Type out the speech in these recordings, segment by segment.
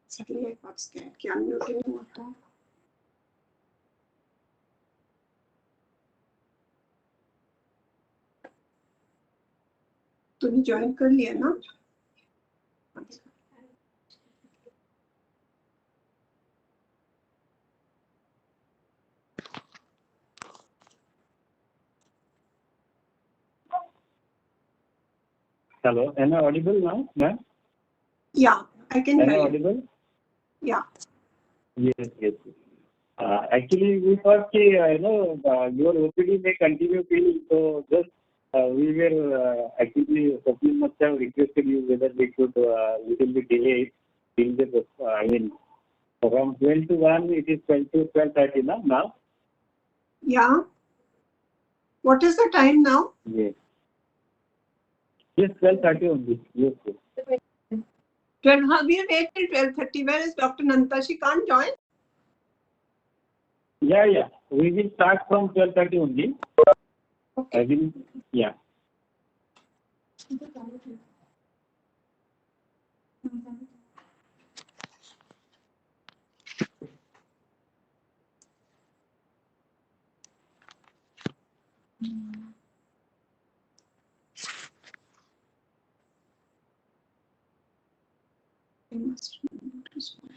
Suddenly I got scared. क्या mute नहीं होता? तूने ज्वाइन कर लिया ना? Hello, am I audible now, ma'am? Yeah, I can hear you. Am I audible? Yeah. Yes. Actually, we thought your OPD may continue till, so just we were actually Swapnil must have requested you whether we could little bit delay till the from 12 to 1 it is 12 to 12:30 now. Yeah. What is the time now? Yes, 12:30 only. Yes. 12. We'll wait till 12:30. Where is Dr. Nanta? She can't join. Yeah. We will start from 12:30 only. Okay. I will. Yeah. I must notice why.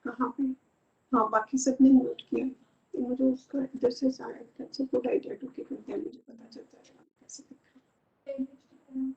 कहाँ पे? हाँ, बाकी सबने note किया। तो मुझे उसका इधर से सारा that's a good idea to keep it there. मुझे पता चलता है कैसे करना है।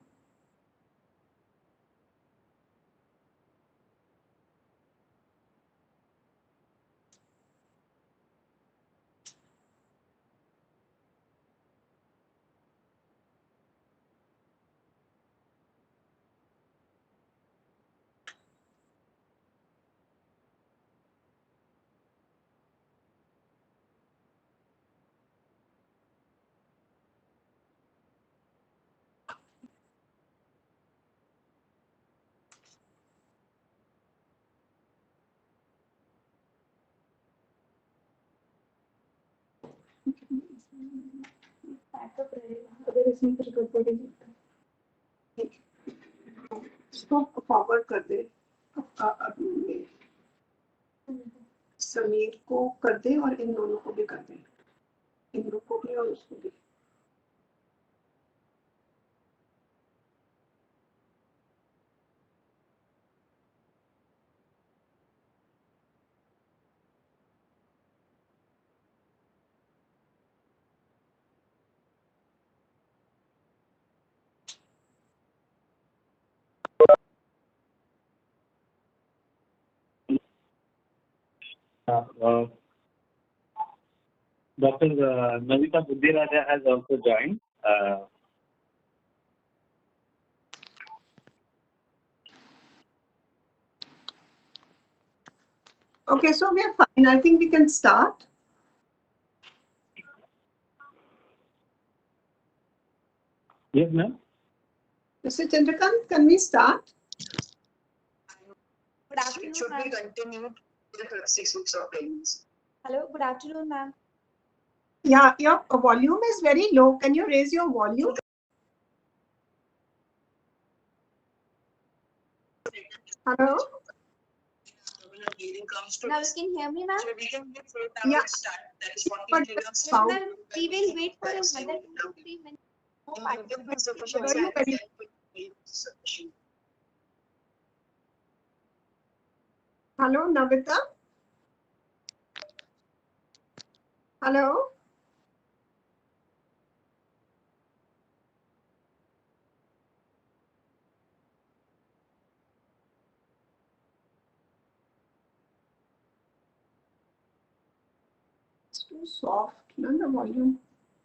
अगर इसमें कुछ गड़बड़ी इसको फॉरवर्ड कर दे, समीर को कर दे और इन दोनों को भी कर दे, इन लोग को भी और उसको भी। Dr. Navita Buddhiraja has also joined. Okay, so we are fine. I think we can start. Yes, ma'am. Mr. Chandrakant, can we start? Good afternoon, It should be ma'am. continued for the 6 weeks of pregnancy. Hello, good afternoon, ma'am. Yeah, your volume is very low. Can you raise your volume? Hello? Bleeding comes to Now you can hear me, ma'am? so we can give 4 Yeah. tablets start. That is 40 But milligrams. Yes, sound- ma'am. We will wait for another 2 to 3 minutes. No In medium participants. insufficiency, Very, very- then it is sufficient. Hello, Navita? Hello? It's too soft, no, the volume.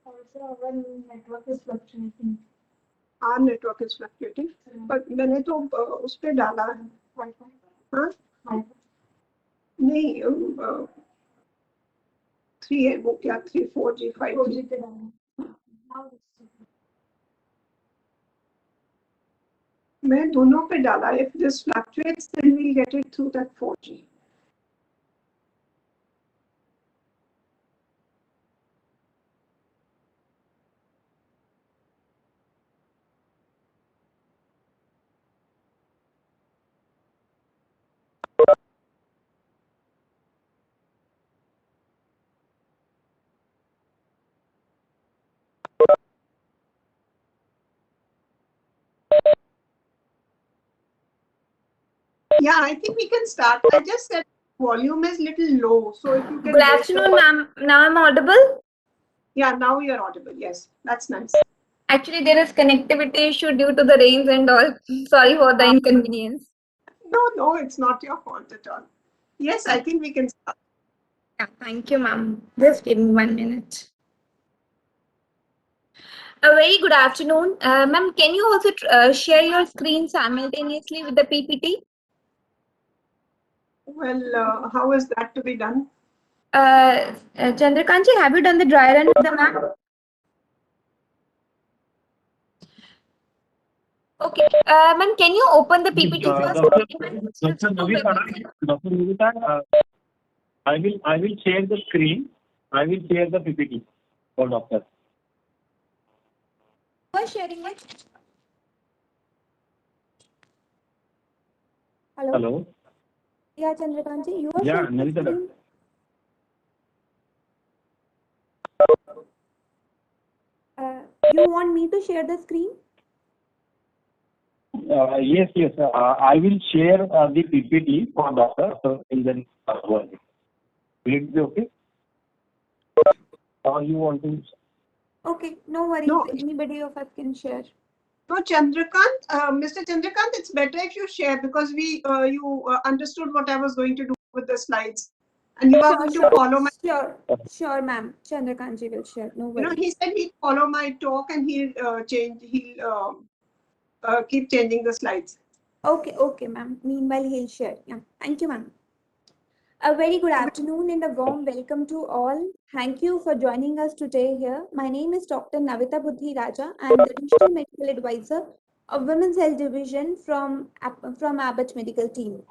Also, our network is fluctuating. Our network is fluctuating. But मैंने तो उस पे डाला है. Wi-Fi. हाँ? Wi-Fi. नहीं 3 है वो क्या 3 4G 5G 4G पे डालना. Now it's okay. मैं दोनों पे डाला. If this fluctuates, then we'll get it through that 4G. Yeah, I think we can start. I just said volume is little low, so if you can. Good afternoon, ma'am. Now I'm audible. Yeah, now you're audible. Yes, that's nice. Actually, there is connectivity issue due to the rains and all. Sorry for the inconvenience. No, it's not your fault at all. Yes, I think we can start. Yeah, thank you, ma'am. Just give me 1 minute. A very good afternoon. Ma'am, can you also share your screen simultaneously with the PPT? Well, how is that to be done? Chandrakantji, have you done the dry run with the map? Okay. Ma'am, can you open the PPT first? Dr. Navita, I will share the screen. I will share the PPT for doctor. Who is sharing it? Hello. Hello. Yeah, Chandrakantji, you are Yeah, sharing the Navita. screen? You want me to share the screen? Yes. I will share the PPT for doctor. So in the will it be okay? Or you want to? Okay, no worries. No. Anybody of us can share. No, Chandrakant, Mr. Chandrakant, it's better if you share because you understood what I was going to do with the slides, and you are going to follow my. Sure, ma'am. Chandrakantji will share. No You know, worries. he said he'd follow my talk and he'll change. He'll keep changing the slides. Okay, ma'am. Meanwhile, he'll share. Yeah. Thank you, ma'am. A very good afternoon and a warm welcome to all. Thank you for joining us today here. My name is Dr. Navita Buddhi Raja. I am the Regional Medical Advisor of Women's Health Division from Abbott Medical Team.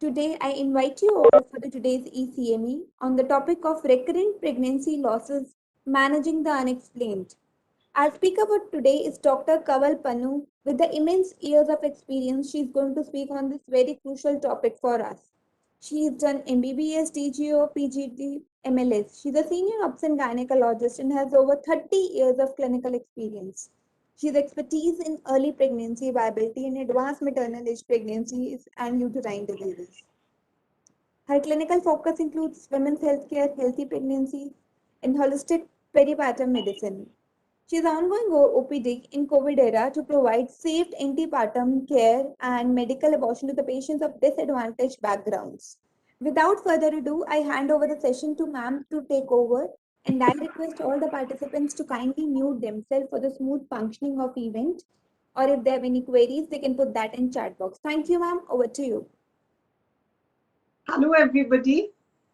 Today, I invite you all for today's ECME on the topic of recurrent pregnancy losses, managing the unexplained. Our speaker for today is Dr. KanwalPannu. With the immense years of experience, she is going to speak on this very crucial topic for us. She has done MBBS, DGO, PGD, MLS. She's a senior obstetrician gynecologist and has over 30 years of clinical experience. She has expertise in early pregnancy viability and advanced maternal age pregnancies and uterine diseases. Her clinical focus includes women's healthcare, healthy pregnancy, and holistic peripartum medicine. She is ongoing OPD in COVID era to provide safe antepartum care and medical abortion to the patients of disadvantaged backgrounds. Without further ado, I hand over the session to ma'am to take over, and I request all the participants to kindly mute themselves for the smooth functioning of event, or if they have any queries, they can put that in chat box. Thank you, ma'am. Over to you. Hello, everybody.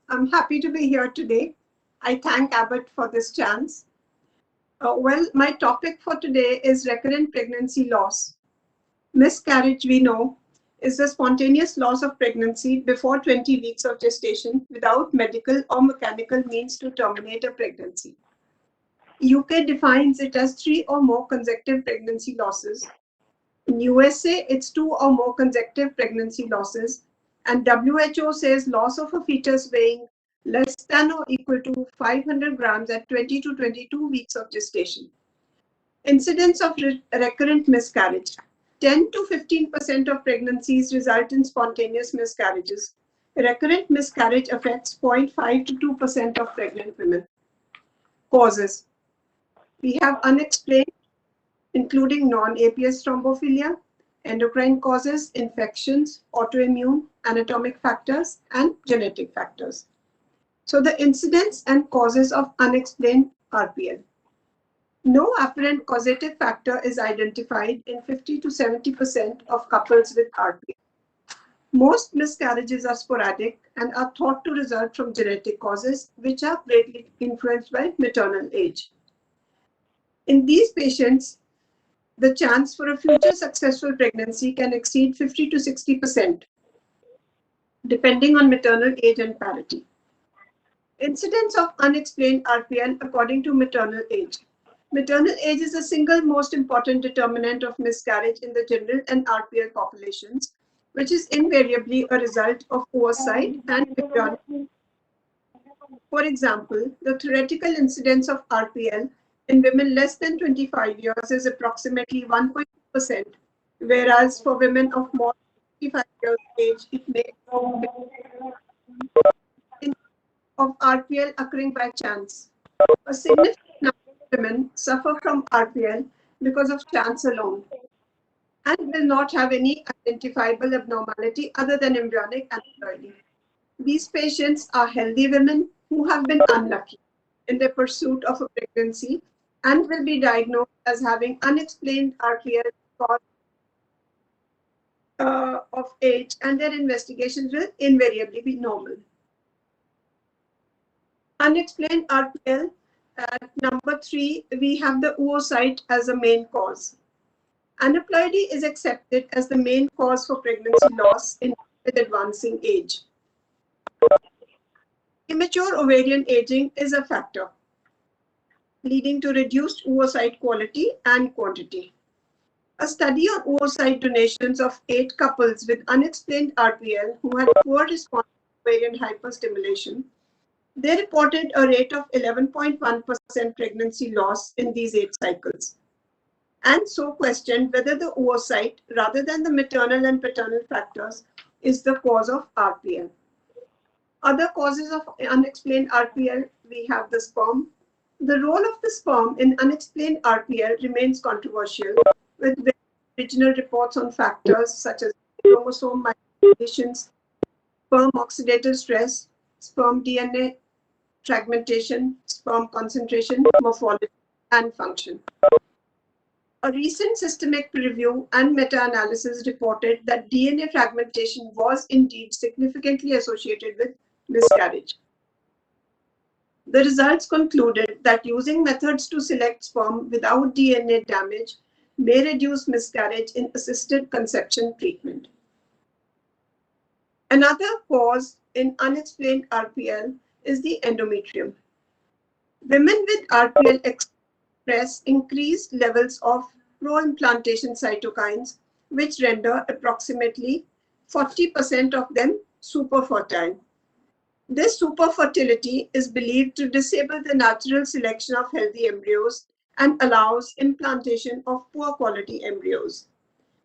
I'm happy to be here today. I thank Abbott for this chance. Well, my topic for today is recurrent pregnancy loss. Miscarriage, we know, is the spontaneous loss of pregnancy before 20 weeks of gestation without medical or mechanical means to terminate a pregnancy. UK defines it as 3 or more consecutive pregnancy losses. In USA, it's 2 or more consecutive pregnancy losses. And WHO says loss of a fetus weighing less than or equal to 500 grams at 20 to 22 weeks of gestation. Incidence of recurrent miscarriage. 10 to 15% of pregnancies result in spontaneous miscarriages. Recurrent miscarriage affects 0.5 to 2% of pregnant women. Causes. We have unexplained, including non-APS thrombophilia, endocrine causes, infections, autoimmune, anatomic factors, and genetic factors. So the incidence and causes of unexplained RPL. No apparent causative factor is identified in 50 to 70% of couples with RPL. Most miscarriages are sporadic and are thought to result from genetic causes, which are greatly influenced by maternal age. In these patients, the chance for a future successful pregnancy can exceed 50 to 60%, depending on maternal age and parity. Incidence of unexplained RPL according to maternal age. Maternal age is the single most important determinant of miscarriage in the general and RPL populations, which is invariably a result of oversight and embryonic. For example, the theoretical incidence of RPL in women less than 25 years is approximately 1.2%, whereas for women of more than 55 years age, it may be of RPL occurring by chance. A significant number of women suffer from RPL because of chance alone and will not have any identifiable abnormality other than embryonic aneuploidy. These patients are healthy women who have been unlucky in their pursuit of a pregnancy and will be diagnosed as having unexplained RPL because of age, and their investigations will invariably be normal. Unexplained RPL, at number 3, we have the oocyte as a main cause. Aneuploidy is accepted as the main cause for pregnancy loss in with advancing age. Immature ovarian aging is a factor, leading to reduced oocyte quality and quantity. A study on oocyte donations of 8 couples with unexplained RPL who had poor response to ovarian hyperstimulation, they reported a rate of 11.1% pregnancy loss in these 8 cycles, and so questioned whether the oocyte, rather than the maternal and paternal factors, is the cause of RPL. Other causes of unexplained RPL, we have the sperm. The role of the sperm in unexplained RPL remains controversial, with original reports on factors such as chromosome modifications, sperm oxidative stress, sperm DNA fragmentation, sperm concentration, morphology, and function. A recent systemic review and meta-analysis reported that DNA fragmentation was indeed significantly associated with miscarriage. The results concluded that using methods to select sperm without DNA damage may reduce miscarriage in assisted conception treatment. Another cause in unexplained RPL is the endometrium. Women with RPL express increased levels of pro-implantation cytokines, which render approximately 40% of them superfertile. This superfertility is believed to disable the natural selection of healthy embryos and allows implantation of poor quality embryos.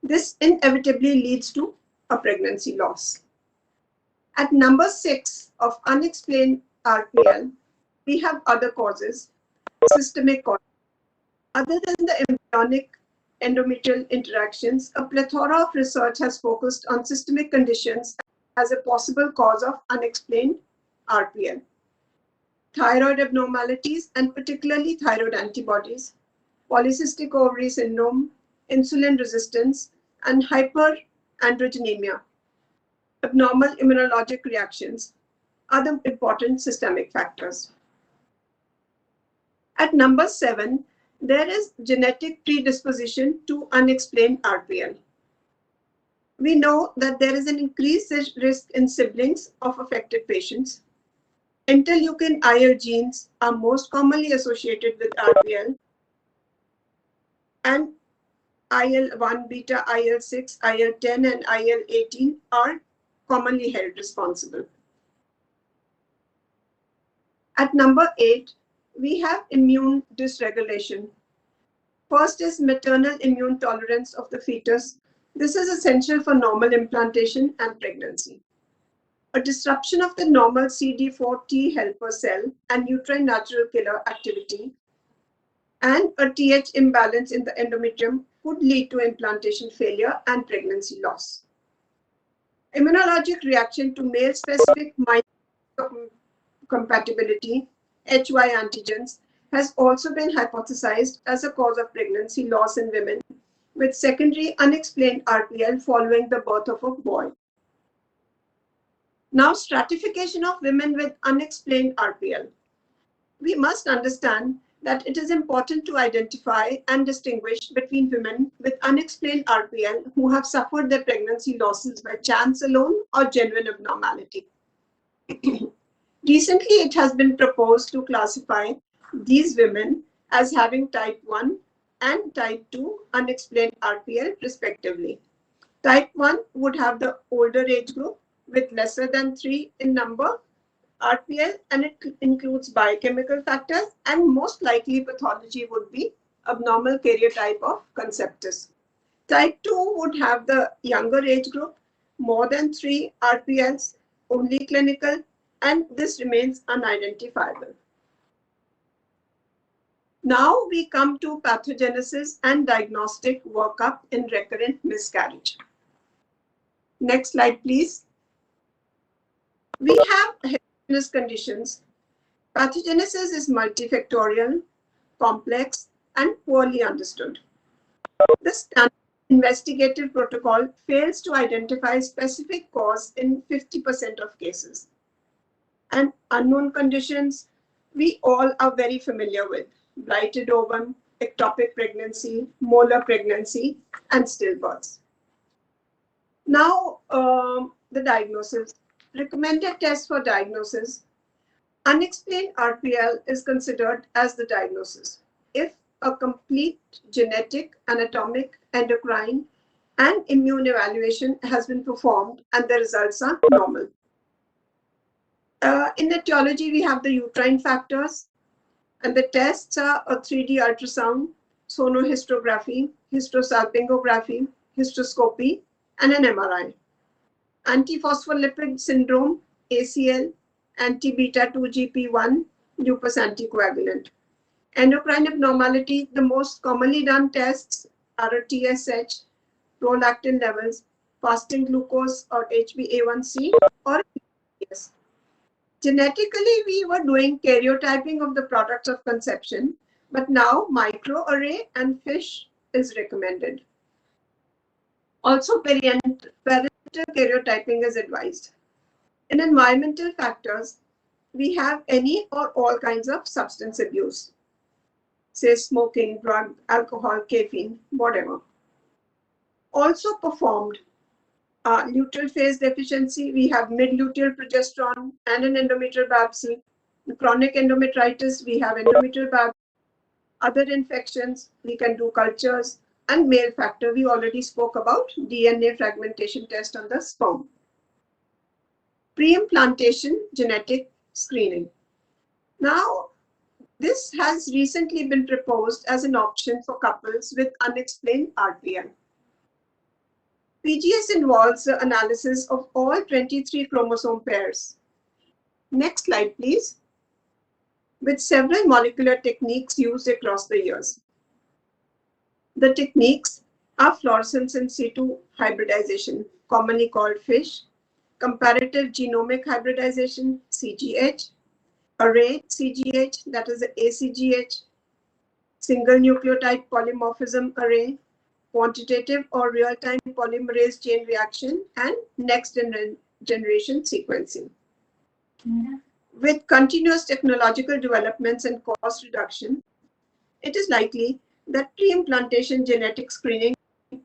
This inevitably leads to a pregnancy loss. At number 6 of unexplained RPL, we have other causes, systemic causes. Other than the embryonic endometrial interactions, a plethora of research has focused on systemic conditions as a possible cause of unexplained RPL. Thyroid abnormalities, and particularly thyroid antibodies, polycystic ovary syndrome, insulin resistance, and hyperandrogenemia, abnormal immunologic reactions, are the important systemic factors. At number 7, there is genetic predisposition to unexplained RPL. We know that there is an increased risk in siblings of affected patients. Interleukin IL genes are most commonly associated with RPL, and IL-1 beta, IL-6, IL-10, and IL-18 are commonly held responsible. At number 8, we have immune dysregulation. First is maternal immune tolerance of the fetus. This is essential for normal implantation and pregnancy. A disruption of the normal CD4 T helper cell and uterine natural killer activity and a TH imbalance in the endometrium could lead to implantation failure and pregnancy loss. Immunologic reaction to male-specific compatibility, HY antigens, has also been hypothesized as a cause of pregnancy loss in women with secondary unexplained RPL following the birth of a boy. Now, stratification of women with unexplained RPL. We must understand that it is important to identify and distinguish between women with unexplained RPL who have suffered their pregnancy losses by chance alone or genuine abnormality. Recently, it has been proposed to classify these women as having type 1 and type 2 unexplained RPL respectively. Type 1 would have the older age group with lesser than 3 in number RPL, and it includes biochemical factors, and most likely pathology would be abnormal karyotype of conceptus. Type 2 would have the younger age group, more than 3 RPLs, only clinical, and this remains unidentifiable. Now we come to pathogenesis and diagnostic workup in recurrent miscarriage. Next slide, please. We have heterogeneous conditions. Pathogenesis is multifactorial, complex, and poorly understood. The standard investigative protocol fails to identify specific cause in 50% of cases. And unknown conditions we all are very familiar with: blighted ovum, ectopic pregnancy, molar pregnancy, and stillbirths. Now, the diagnosis. Recommended tests for diagnosis. Unexplained RPL is considered as the diagnosis if a complete genetic, anatomic, endocrine, and immune evaluation has been performed and the results are normal. In etiology, we have the uterine factors, and the tests are a 3D ultrasound, sonohistography, hysterosalpingography, hysteroscopy, and an MRI. Antiphospholipid syndrome, ACL, anti-beta-2-GP1, lupus anticoagulant. Endocrine abnormality, the most commonly done tests are a TSH, prolactin levels, fasting glucose or HbA1c, or yes. Genetically, we were doing karyotyping of the products of conception, but now microarray and FISH is recommended. Also, parental karyotyping is advised. In environmental factors, we have any or all kinds of substance abuse, say smoking, drug, alcohol, caffeine, whatever. Also performed luteal phase deficiency, we have mid-luteal progesterone and an endometrial biopsy. Chronic endometritis, we have endometrial biopsy. Other infections, we can do cultures. And male factor, we already spoke about DNA fragmentation test on the sperm. Pre-implantation genetic screening. Now, this has recently been proposed as an option for couples with unexplained RPL. PGS involves the analysis of all 23 chromosome pairs. Next slide, please. With several molecular techniques used across the years. The techniques are fluorescence in situ hybridization, commonly called FISH, comparative genomic hybridization, CGH, array CGH, that is the ACGH, single nucleotide polymorphism array, quantitative or real-time polymerase chain reaction, and next generation sequencing. With continuous technological developments and cost reduction, it is likely that pre-implantation genetic screening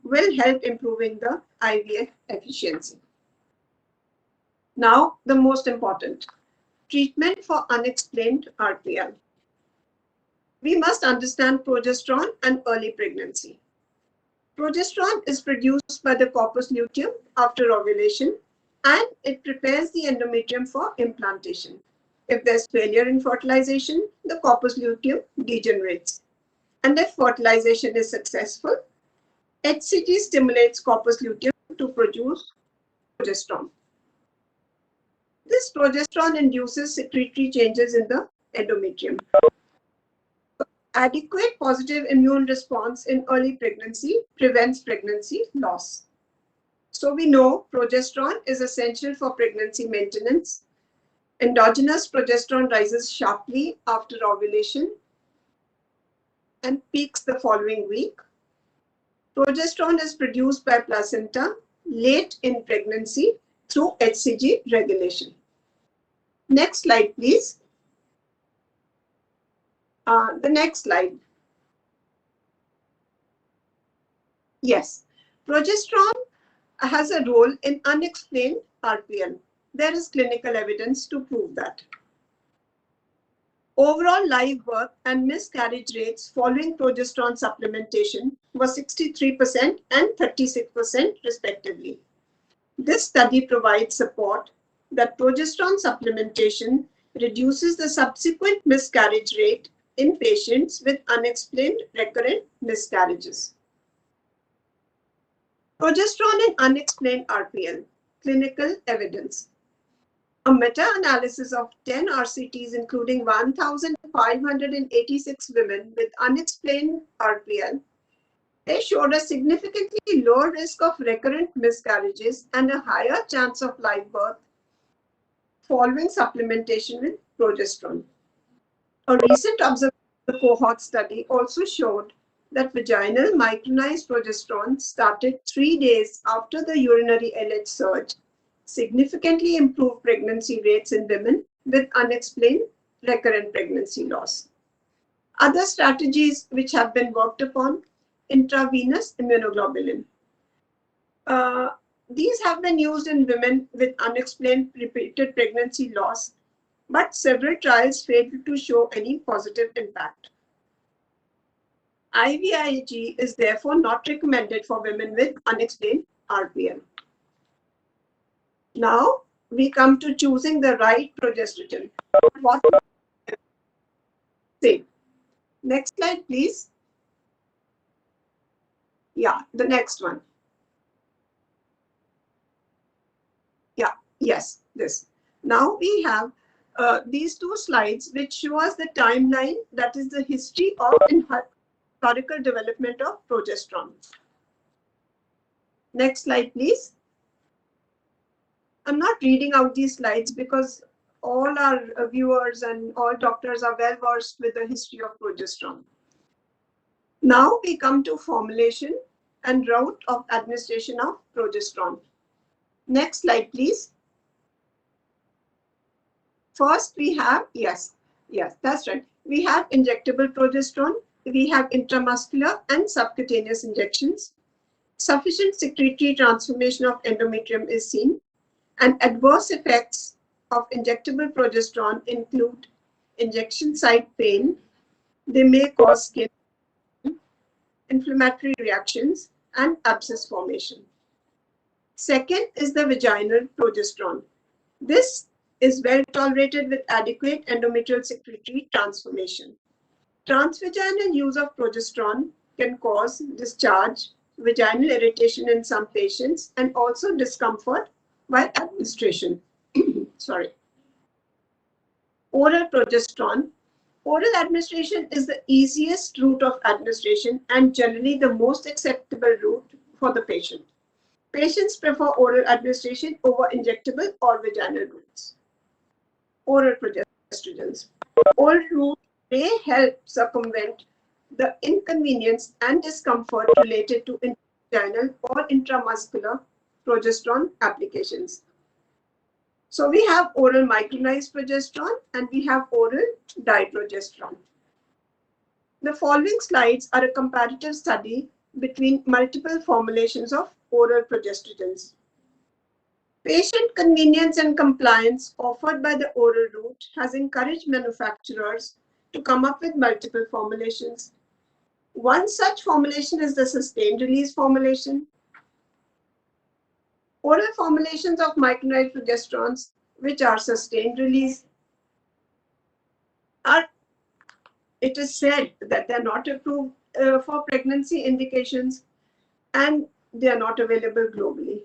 will help improving the IVF efficiency. Now, the most important, treatment for unexplained RPL. We must understand progesterone and early pregnancy. Progesterone is produced by the corpus luteum after ovulation, and it prepares the endometrium for implantation. If there's failure in fertilization, the corpus luteum degenerates. And if fertilization is successful, HCG stimulates corpus luteum to produce progesterone. This progesterone induces secretory changes in the endometrium. Adequate positive immune response in early pregnancy prevents pregnancy loss. So we know progesterone is essential for pregnancy maintenance. Endogenous progesterone rises sharply after ovulation and peaks the following week. Progesterone is produced by placenta late in pregnancy through HCG regulation. Next slide, please. The next slide. Yes, progesterone has a role in unexplained RPL. There is clinical evidence to prove that. Overall live birth and miscarriage rates following progesterone supplementation were 63% and 36% respectively. This study provides support that progesterone supplementation reduces the subsequent miscarriage rate in patients with unexplained recurrent miscarriages. Progesterone and unexplained RPL, clinical evidence. A meta-analysis of 10 RCTs, including 1,586 women with unexplained RPL, they showed a significantly lower risk of recurrent miscarriages and a higher chance of live birth following supplementation with progesterone. A recent observation of the cohort study also showed that vaginal micronized progesterone started 3 days after the urinary LH surge significantly improved pregnancy rates in women with unexplained recurrent pregnancy loss. Other strategies which have been worked upon, intravenous immunoglobulin. These have been used in women with unexplained repeated pregnancy loss, but several trials failed to show any positive impact. IVIG is therefore not recommended for women with unexplained RPL. Now we come to choosing the right progesterone. What say? Next slide, please. Yeah, the next one. Yeah, yes, this. Now we have these two slides which show us the timeline, that is the history of historical development of progesterone. Next slide, please. I'm not reading out these slides because all our viewers and all doctors are well versed with the history of progesterone. Now we come to formulation and route of administration of progesterone. Next slide, please. First, we have, yes, that's right. We have injectable progesterone. We have intramuscular and subcutaneous injections. Sufficient secretory transformation of endometrium is seen, and adverse effects of injectable progesterone include injection site pain. They may cause skin, inflammatory reactions, and abscess formation. Second is the vaginal progesterone. This is well tolerated with adequate endometrial secretory transformation. Transvaginal use of progesterone can cause discharge, vaginal irritation in some patients, and also discomfort while administration. Sorry. Oral progesterone. Oral administration is the easiest route of administration and generally the most acceptable route for the patient. Patients prefer oral administration over injectable or vaginal routes. Oral progestins. Oral route may help circumvent the inconvenience and discomfort related to vaginal or intramuscular progesterone applications. So we have oral micronized progesterone and we have oral diprogesterone. The following slides are a comparative study between multiple formulations of oral progestins. Patient convenience and compliance offered by the oral route has encouraged manufacturers to come up with multiple formulations. One such formulation is the sustained release formulation. Oral formulations of micronized progesterones, which are sustained release, it is said that they are not approved for pregnancy indications and they are not available globally.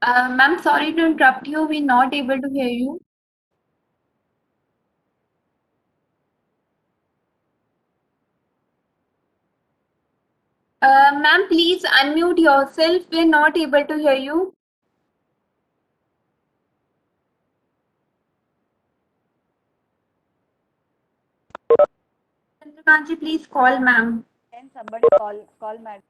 Ma'am, sorry to interrupt you. We're not able to hear you. Ma'am, please unmute yourself. We're not able to hear you. Chandrakantji, please call ma'am. Can somebody call madam?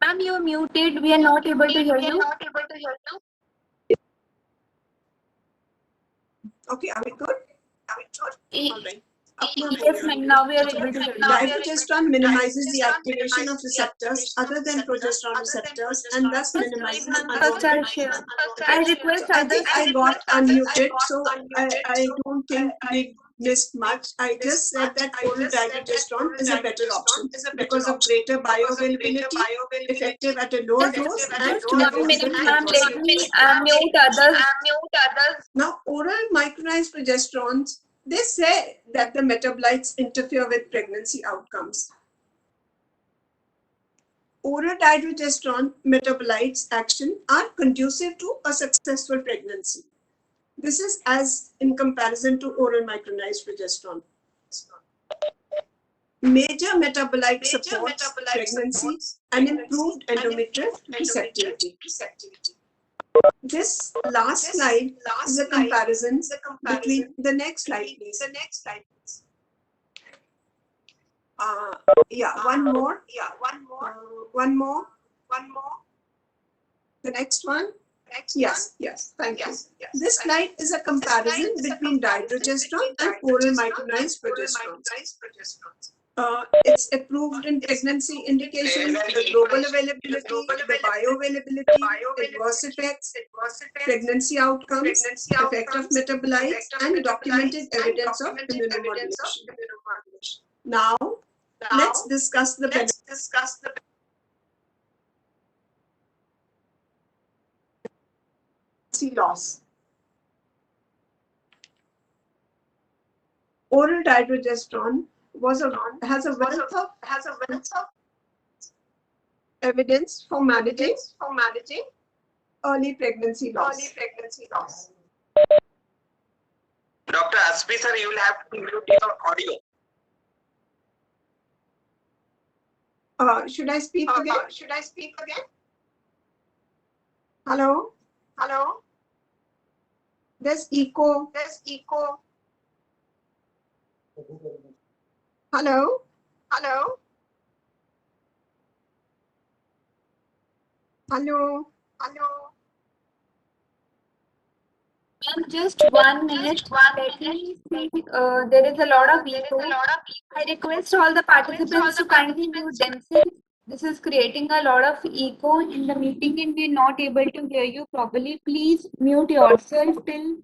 Ma'am, you're muted. We are not able to hear you. Okay, are we good? All right. Yes, ma'am. Now we are able to hear you. Dydrogesterone minimizes the activation of receptors other than progesterone receptors and thus minimizes First, I'll share. I request I others. think I got unmuted, so I don't think we missed much. I just said that oral dydrogesterone is a better option because of greater bioavailability, effective at a lower dose, and One minute, irreversible ma'am. adverse Let me events. mute others. Now, oral micronized progesterones, they say that the metabolites interfere with pregnancy outcomes. Oral dydrogesterone metabolites action are conducive to a successful pregnancy. This is as in comparison to oral micronized progesterone. Major metabolite supports pregnancy and improved endometrial receptivity. This last slide is a comparison between the next slide, please. One more. The next one. Yes, thank you. This slide is a comparison between dydrogesterone and oral micronized progesterone. It's approved in pregnancy indication, the global availability, the bioavailability, adverse effects, pregnancy outcomes, effect of metabolites, and documented evidence of immunomodulation. Now, let's discuss the benefits. Loss. Oral dydrogesterone has a wealth of evidence for managing early pregnancy loss. Dr. Aspi sir, you will have to mute your audio. Should I speak again? Hello? There's echo. Hello? Ma'am, just 1 minute. Let me see. There is a lot of echo. I request all the participants to kindly mute themselves. This is creating a lot of echo in the meeting and we're not able to hear you properly. Please mute yourself till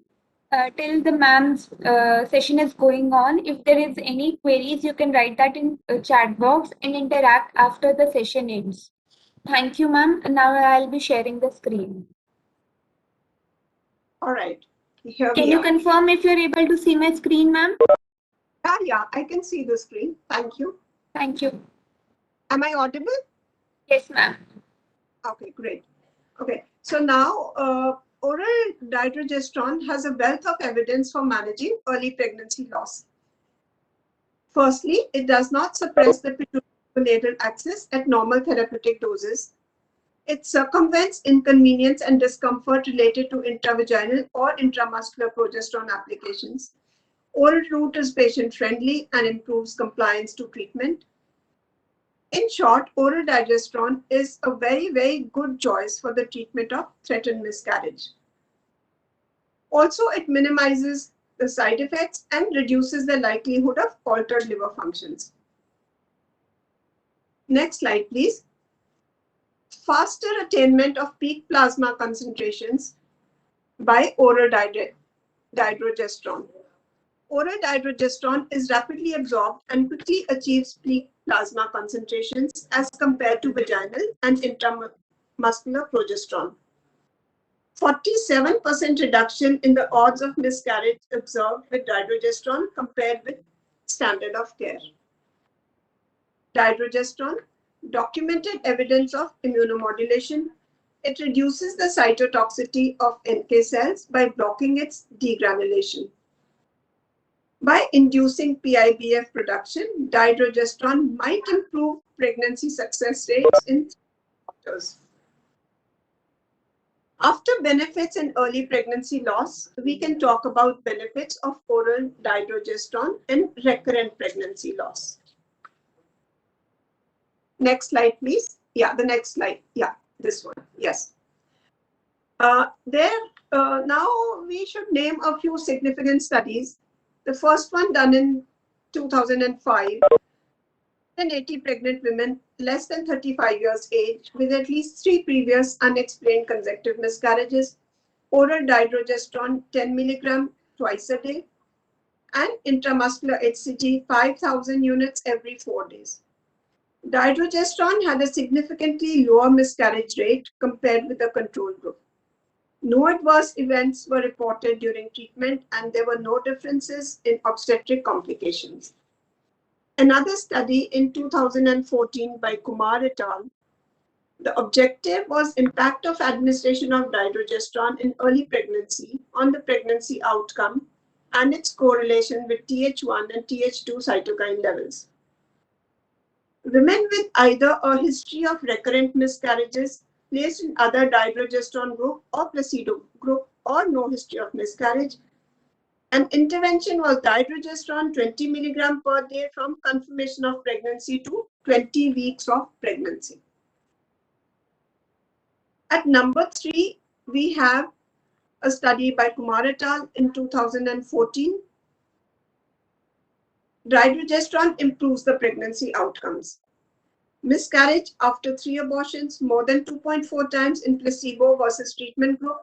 the ma'am's session is going on. If there is any queries, you can write that in chat box and interact after the session ends. Thank you, ma'am. Now I'll be sharing the screen. All right. Here Can we you are. confirm if you're able to see my screen, ma'am? Yeah, I can see the screen. Thank you. Thank you. Am I audible? Yes, ma'am. Okay, great. Okay, so now oral dydrogesterone has a wealth of evidence for managing early pregnancy loss. Firstly, it does not suppress the pituitary axis at normal therapeutic doses. It circumvents inconvenience and discomfort related to intravaginal or intramuscular progesterone applications. Oral route is patient-friendly and improves compliance to treatment. In short, oral digesterone is a very, very good choice for the treatment of threatened miscarriage. Also, it minimizes the side effects and reduces the likelihood of altered liver functions. Next slide, please. Faster attainment of peak plasma concentrations by oral dydrogesterone. Oral dydrogesterone is rapidly absorbed and quickly achieves peak plasma concentrations as compared to vaginal and intramuscular progesterone. 47% reduction in the odds of miscarriage observed with dydrogesterone compared with standard of care. Dydrogesterone, documented evidence of immunomodulation. It reduces the cytotoxicity of NK cells by blocking its degranulation. By inducing PIBF production, dydrogesterone might improve pregnancy success rates in factors. After benefits in early pregnancy loss, we can talk about benefits of oral dydrogesterone in recurrent pregnancy loss. Next slide, please. Yeah, the next slide. Yeah, this one. Yes. Now we should name a few significant studies. The first one done in 2005. 180 pregnant women less than 35 years age with at least 3 previous unexplained consecutive miscarriages, oral dydrogesterone 10 milligram twice a day, and intramuscular HCG 5,000 units every 4 days. Dydrogesterone had a significantly lower miscarriage rate compared with the control group. No adverse events were reported during treatment, and there were no differences in obstetric complications. Another study in 2014 by Kumar et al. The objective was impact of administration of dydrogesterone in early pregnancy on the pregnancy outcome and its correlation with Th1 and Th2 cytokine levels. Women with either a history of recurrent miscarriages placed in other dydrogesterone group or placebo group or no history of miscarriage. An intervention was dydrogesterone 20 milligram per day from confirmation of pregnancy to 20 weeks of pregnancy. At number 3, we have a study by Kumar et al. In 2014. Dydrogesterone improves the pregnancy outcomes. Miscarriage after 3 abortions more than 2.4 times in placebo versus treatment group.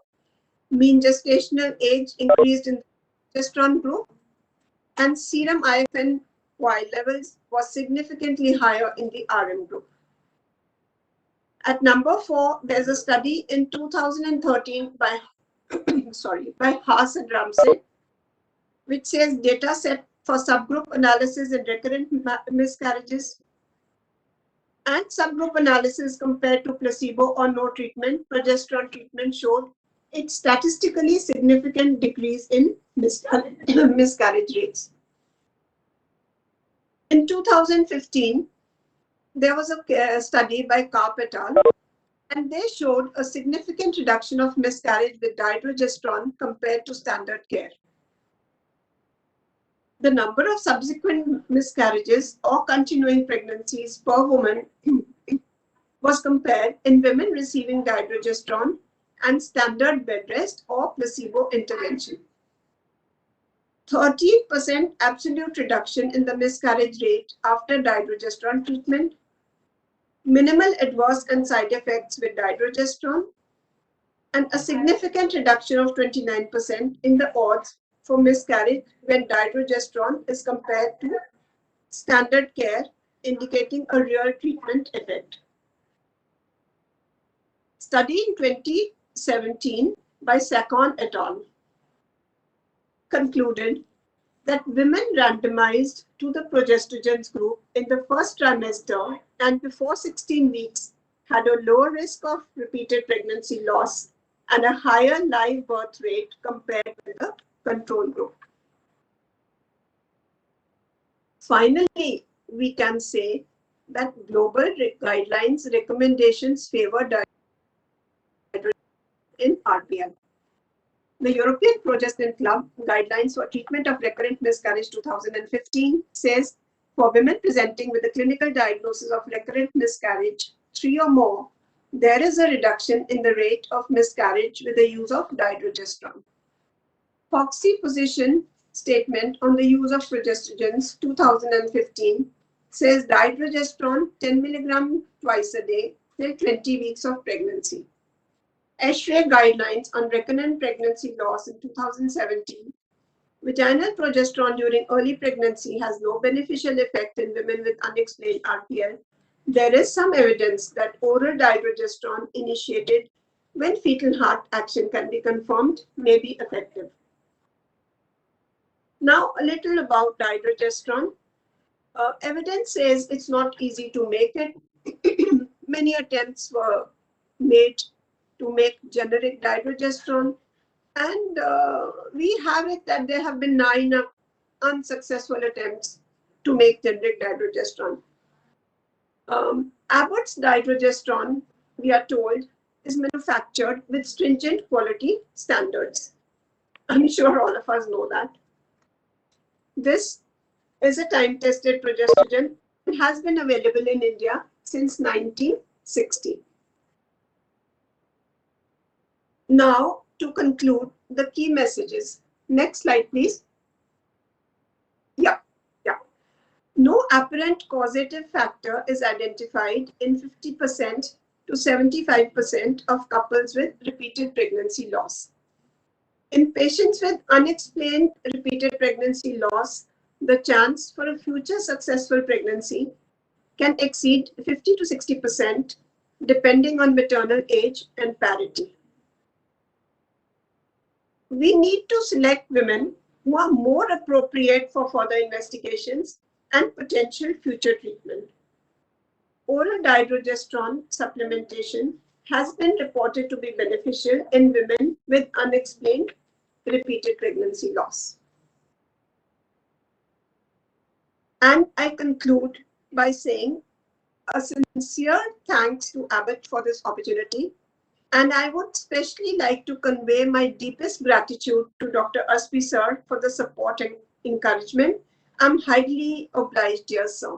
Mean gestational age increased in the progesterone group, and serum IFNY levels was significantly higher in the RM group. At number 4, there's a study in 2013 by Haas and Ramsey, which says data set for subgroup analysis in recurrent miscarriages and subgroup analysis compared to placebo or no treatment. Progesterone treatment showed its statistically significant decrease in miscarriage rates. In 2015, there was a study by Karp et al. And they showed a significant reduction of miscarriage with dydrogesterone compared to standard care. The number of subsequent miscarriages or continuing pregnancies per woman was compared in women receiving dydrogesterone and standard bed rest or placebo intervention. 13% absolute reduction in the miscarriage rate after dydrogesterone treatment, minimal adverse and side effects with dydrogesterone, and a significant reduction of 29% in the odds for miscarriage when dydrogesterone is compared to standard care, indicating a real treatment effect. Study in 2017 by Sakon et al. Concluded that women randomized to the progestogens group in the first trimester and before 16 weeks had a lower risk of repeated pregnancy loss and a higher live birth rate compared with the control group. Finally, we can say that global guidelines recommendations favor dydrogesterone in RPL. The European Progestin Club Guidelines for Treatment of Recurrent Miscarriage 2015 says for women presenting with a clinical diagnosis of recurrent miscarriage 3 or more, there is a reduction in the rate of miscarriage with the use of dydrogesterone. Foxy position statement on the use of progestogens 2015 says dydrogesterone 10 milligram twice a day till 20 weeks of pregnancy. ESHRE guidelines on recurrent pregnancy loss in 2017. Vaginal progesterone during early pregnancy has no beneficial effect in women with unexplained RPL. There is some evidence that oral dydrogesterone initiated when fetal heart action can be confirmed, may be effective. Now, a little about dydrogesterone. Evidence says it's not easy to make it. Many attempts were made to make generic dydrogesterone, and we have it that there have been 9 unsuccessful attempts to make generic dydrogesterone. Abbott's dydrogesterone, we are told, is manufactured with stringent quality standards. I'm sure all of us know that. This is a time-tested progestogen and has been available in India since 1960. Now, to conclude the key messages. Next slide, please. Yeah. No apparent causative factor is identified in 50% to 75% of couples with repeated pregnancy loss. In patients with unexplained repeated pregnancy loss, the chance for a future successful pregnancy can exceed 50 to 60% depending on maternal age and parity. We need to select women who are more appropriate for further investigations and potential future treatment. Oral dydrogesterone supplementation has been reported to be beneficial in women with unexplained repeated pregnancy loss. And I conclude by saying a sincere thanks to Abbott for this opportunity. And I would especially like to convey my deepest gratitude to Dr. Aspi sir for the support and encouragement. I'm highly obliged, dear sir.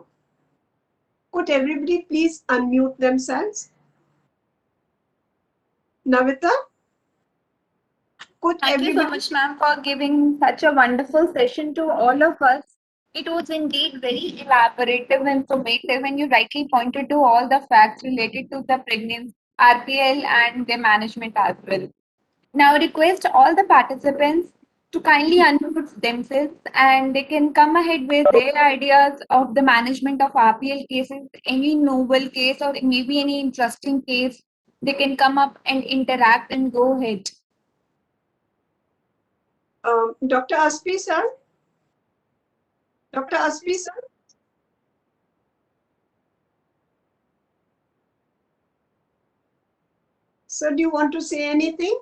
Could everybody please unmute themselves? Navita? Thank you so much, ma'am, for giving such a wonderful session to all of us. It was indeed very elaborative and informative, and you rightly pointed to all the facts related to the pregnancy, RPL, and their management as well. Now, I request all the participants to kindly unmute themselves and they can come ahead with their ideas of the management of RPL cases, any novel case or maybe any interesting case. They can come up and interact and go ahead. Dr. Aspi sir? Dr. Aspi sir? Sir, do you want to say anything?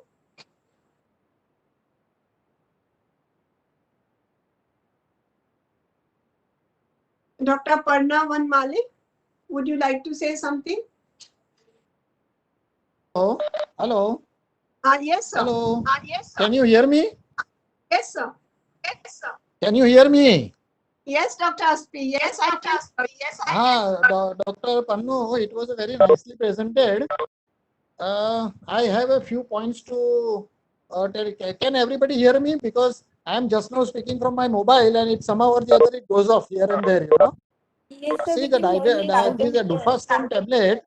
Dr. Parna Van Malik, would you like to say something? Hello. Hello. Yes, sir. Hello. Yes, sir. Can you hear me? Yes, sir. Yes, sir. Can you hear me? Yes, Dr. Aspi. Yes, I can. Yes, I Dr. Pannu, it was very nicely presented. I have a few points to tell. Can everybody hear me? Because I am just now speaking from my mobile and it somehow or the other it goes off here and there, you know. Yes, sir. See, We the can hear you loud this and clear. Dufaston tablet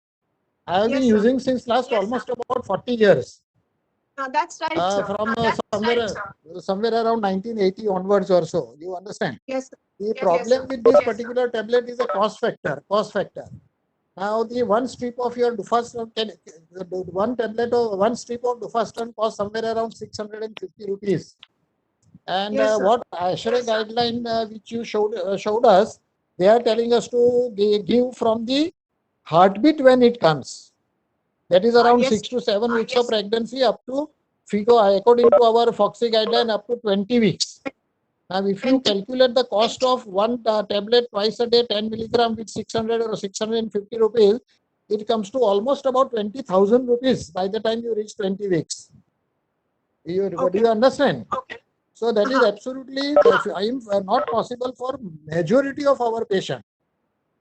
I have been Yes, sir. using since last almost about 40 years. That's right, sir. From somewhere around 1980 onwards or so. You understand? Yes, sir. The problem with this particular tablet is a cost factor. Now, the one strip of your Dufaston one tablet or one strip of Dufaston costs somewhere around 650 rupees. And Yes, sir. what ASHRAE guideline which you showed us, they are telling us to give from the heartbeat when it comes. That is around Yes. 6 to 7 weeks of pregnancy up to FIGO, according to our FOXY guideline, up to 20 weeks. Now, if you calculate the cost of one tablet twice a day, 10 milligram with 600 or 650 rupees, it comes to almost about 20,000 rupees by the time you reach 20 weeks. Do you understand? Okay. So that is absolutely not possible for majority of our patients.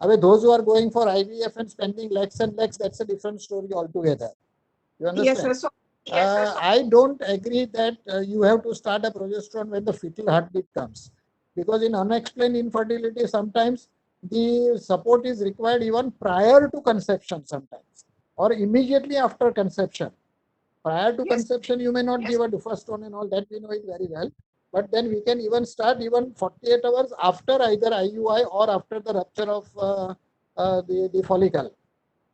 I mean, those who are going for IVF and spending lakhs and lakhs, that's a different story altogether. You understand? Yes, sir. So, I don't agree that you have to start a progesterone when the fetal heartbeat comes. Because in unexplained infertility, sometimes the support is required even prior to conception sometimes or immediately after conception. Prior to conception, you may not give a Dufaston and all that, we know it very well. But then we can even start even 48 hours after either IUI or after the rupture of the follicle.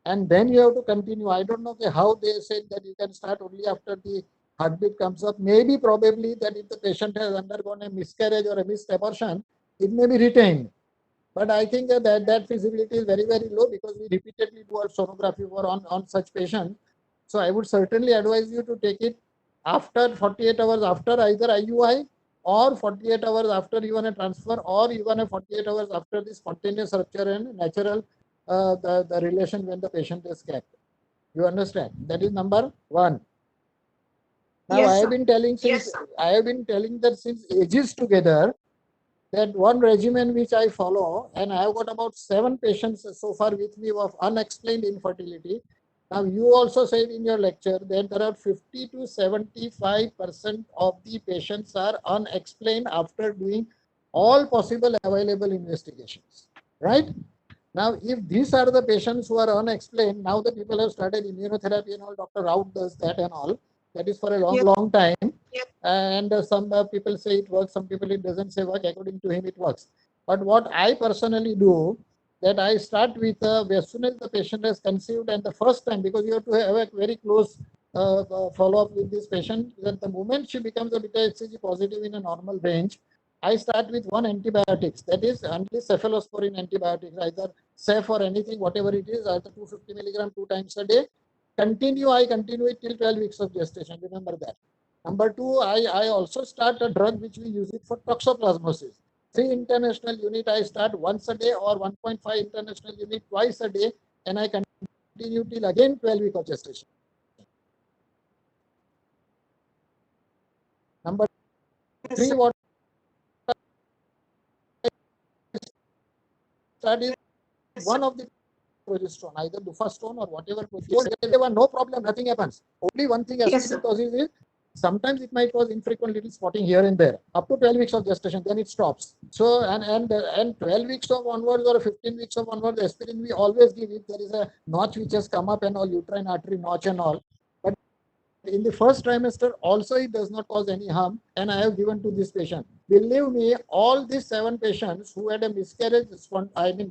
and then you have to continue. I don't know how they say that you can start only after the heartbeat comes up. Maybe probably that if the patient has undergone a miscarriage or a missed abortion, it may be retained. But I think that feasibility is very, very low because we repeatedly do our sonography for on such patients. So I would certainly advise you to take it after 48 hours after either IUI or 48 hours after even a transfer or even a 48 hours after the spontaneous rupture and natural the relation when the patient is kept. You understand? That is number one. Now Yes, I have sir. been telling since I have been telling that since ages together that one regimen which I follow, and I have got about 7 patients so far with me of unexplained infertility. Now you also said in your lecture that there are 50 to 75% of the patients are unexplained after doing all possible available investigations, right? Now, if these are the patients who are unexplained, now the people have started immunotherapy and all. Dr. Raut does that and all. That is for a long, Yes. long time. And some people say it works, some people it doesn't say work. According to him, it works. But what I personally do, that I start with as soon as the patient has conceived and the first time, because you have to have a very close follow-up with this patient, that the moment she becomes a beta HCG positive in a normal range, I start with one antibiotics, that is anti-cephalosporin antibiotics, either Ceph or anything, whatever it is, either 250 milligram 2 times a day. I continue it till 12 weeks of gestation. Remember that. Number two, I also start a drug which we use it for toxoplasmosis. 3 international unit I start once a day or 1.5 international unit twice a day, and I continue till again 12 weeks of gestation. Number Yes, three, sir. what I start is one of the progesterone, either dufastone or whatever progesterone, no problem, nothing happens. Only one thing Yes, acidic sir. causes is sometimes it might cause infrequent little spotting here and there up to 12 weeks of gestation, then it stops. So and 12 weeks of onwards or 15 weeks of onwards, aspirin we always give if there is a notch which has come up and all, uterine artery notch and all. But in the first trimester also it does not cause any harm, and I have given to this patient. Believe me, all these 7 patients who had a miscarriage,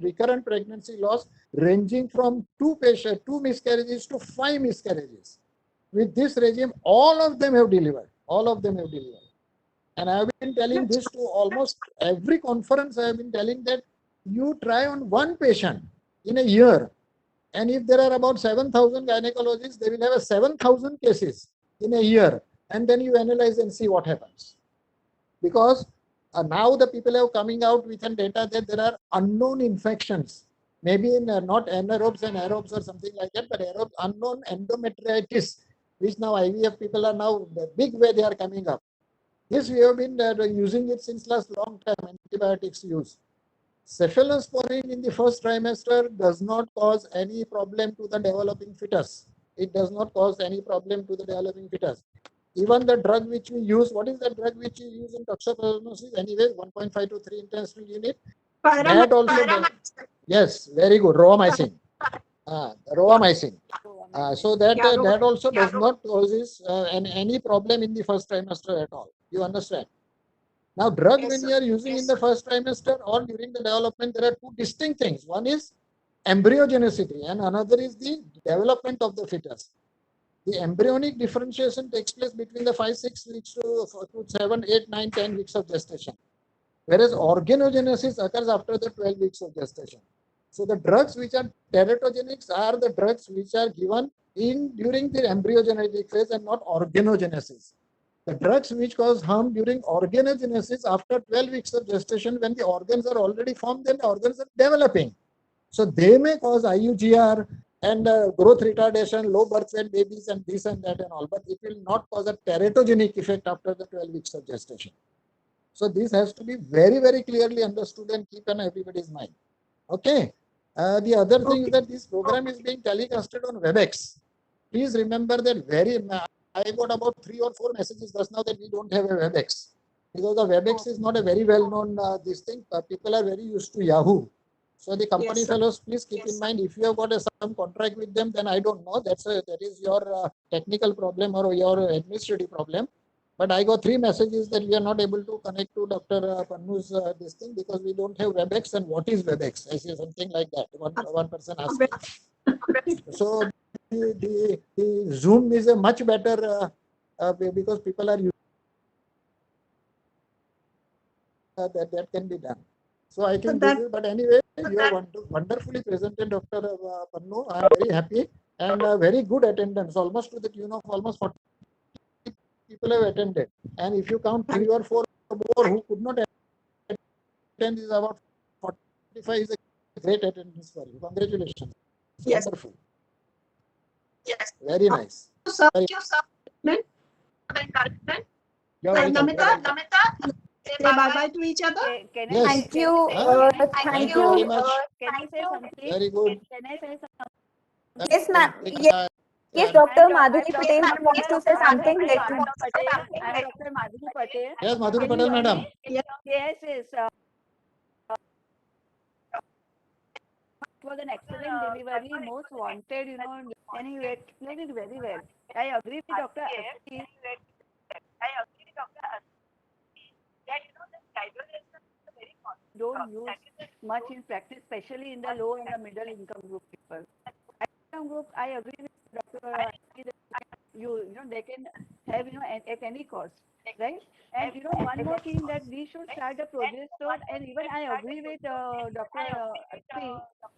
recurrent pregnancy loss ranging from 2 miscarriages to 5 miscarriages. With this regime, all of them have delivered. All of them have delivered. And I have been telling this to almost every conference. I have been telling that you try on one patient in a year, and if there are about 7,000 gynecologists, they will have a 7,000 cases in a year. And then you analyze and see what happens. Because now the people are coming out with data that there are unknown infections. Maybe in not anaerobes and aerobes or something like that, but aerobes, unknown endometritis, which now IVF people are now the big way they are coming up. This we have been using it since last long time, antibiotics use. Cephalosporin in the first trimester does not cause any problem to the developing fetus. It does not cause any problem to the developing fetus. Even the drug which we use, what is the drug which we use in toxoplasmosis? Anyways, 1.5 to 3 international unit. That also, yes, very good. Rowamycin. Rowamycin. So that Yeah, that also does not causes any problem in the first trimester at all. You understand? Now, drug when you are using in the first trimester or during the development, there are 2 distinct things. One is embryogenicity and another is the development of the fetus. The embryonic differentiation takes place between the 5, 6 weeks to 7, 8, 9, 10 weeks of gestation. Whereas organogenesis occurs after the 12 weeks of gestation. So the drugs which are teratogenics are the drugs which are given during the embryogenetic phase and not organogenesis. The drugs which cause harm during organogenesis after 12 weeks of gestation, when the organs are already formed, then the organs are developing. So they may cause IUGR and growth retardation, low birth weight babies and this and that and all, but it will not cause a teratogenic effect after the 12 weeks of gestation. So this has to be very, very clearly understood and keep in everybody's mind. Okay. The other thing is that this program is being telecasted on WebEx. Please remember that I got about 3 or 4 messages just now that we don't have a WebEx. Because the WebEx is not a very well-known this thing. People are very used to Yahoo. So the company fellows, please keep in mind, if you have got some contract with them, then I don't know. That is your technical problem or your administrative problem. But I got 3 messages that we are not able to connect to Dr. Pannu's this thing because we don't have WebEx. And what is WebEx? I say something like that. One person asked me. So the Zoom is a much better because people are using that can be done. So I think this is, but anyway, you are wonderfully presented, Dr. Pannu. I am very happy and very good attendance, almost to the tune of almost 40 people have attended. And if you count 3 or 4 more who could not attend, is about 45 is a great attendance for you. Congratulations. Yes. Wonderful. Yes. Very nice. Sir, Very, you're welcome. Namita, say bye-bye to each other. Can Yes. Thank you. Huh? Thank Thank you very you. much. Can I say something? Very good. Can I say something? Yes, ma'am. Yes, Yes, Dr. Madhuri Patel wants to say something. I'm Let me. Dr. Patel. I'm Dr. Madhuri Patel. yes, Madhuri Can you Patel, hear me? madam. Yes. Yes, yes. It was an excellent delivery, most wanted, and you explained it very well. I agree with Dr. Asti. Don't use much in practice, especially in the low and the middle income group people. Income group, I agree with Dr. Asti that they can have at any cost, right? And one more thing that we should start the progesterone, and even I agree with Dr. Asti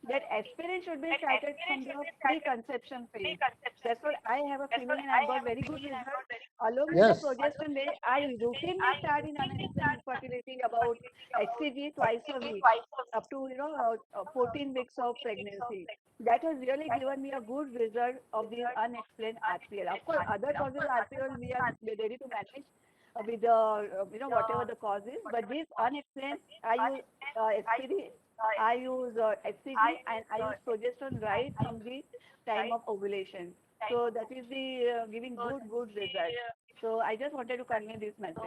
that aspirin should be started from the pre-conception phase. That's what I have a feeling, and I got very good result. Along with the Yes. progesterone, I routinely start in unexplained infertility about HCG twice a week, up to 14 weeks of pregnancy. That has really given me a good result of the unexplained RPL. Of course, other causes RPL we are ready to manage with the whatever the cause is. But this unexplained, I use SPD, I use HCG, and I use progesterone right from the time of ovulation. So that is the giving good result. So I just wanted to convey this message.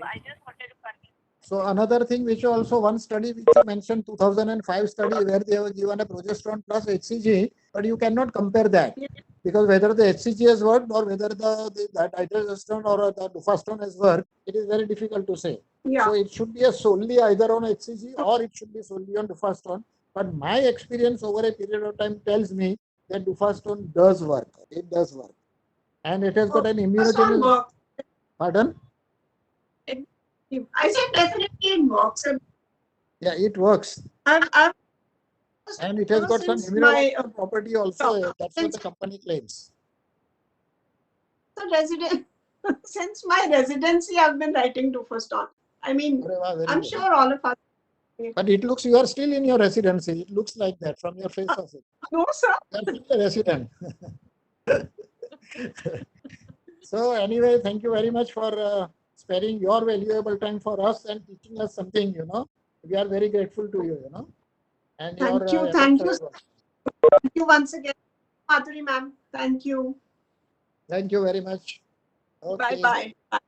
So another thing which also one study which you mentioned 2005 study where they have given a progesterone plus HCG, but you cannot compare that because whether the HCG has worked or whether that dydrogesterone or the duphaston has worked, it is very difficult to say. Yeah. So it should be a solely either on HCG or it should be solely on duphaston. But my experience over a period of time tells me that duphaston does work. It does work, and it has got an immunogenicity. Pardon? I said definitely it works. Yeah, it works. I've And it has got some since my immunological property also. That's what the company claims. resident since my residency, I've been writing to first on. I mean, Very I'm good. sure all of us. But it looks you are still in your residency. It looks like that from your face of it. No, sir. You are still a resident. So anyway, thank you very much for sparing your valuable time for us and teaching us something. We are very grateful to you. And Thank your you. Thank you. Thank you once again, Madhuri ma'am. Thank you. Thank you very much. Okay. Bye bye.